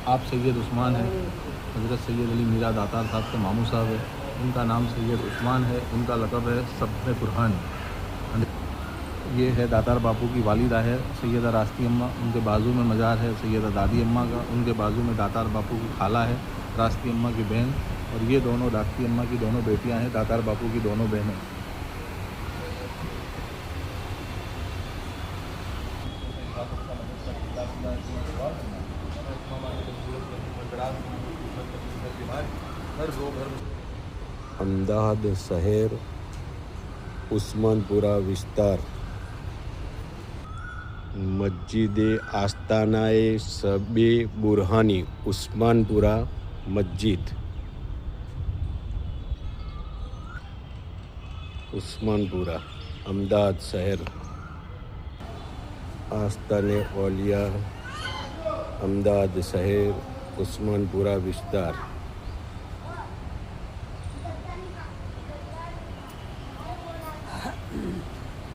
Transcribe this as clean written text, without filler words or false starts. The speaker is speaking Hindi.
आप सैयद उस्मान है, हज़रत सैयद अली मीरा दातार साहब के मामू साहब है। उनका नाम सैयद उस्मान है, उनका लक़ब है सब्ज़ बुरहान। ये है दातार बापू की वालिदा है सैयदा रास्ती अम्मा, उनके बाजू में मज़ार है सैयदा दादी अम्मा का, उनके बाजू में दातार बापू की खाला है रास्ती अम्मा की बहन, और ये दोनों रास्ती अम्मा की दोनों बेटियां हैं, दातार बापू की दोनों बहनें। અમદાવાદ શહેર ઉસ્માનપુરા વિસ્તાર મસ્જિદે આસ્તાનાએ શબે બુરહાની ઉસ્માનપુરા મસ્જિદ ઉસ્માનપુરા અમદાવાદ શહેર આસ્તાને ઓલિયા અમદાવાદ શહેર ઉસ્માનપુરા વિસ્તાર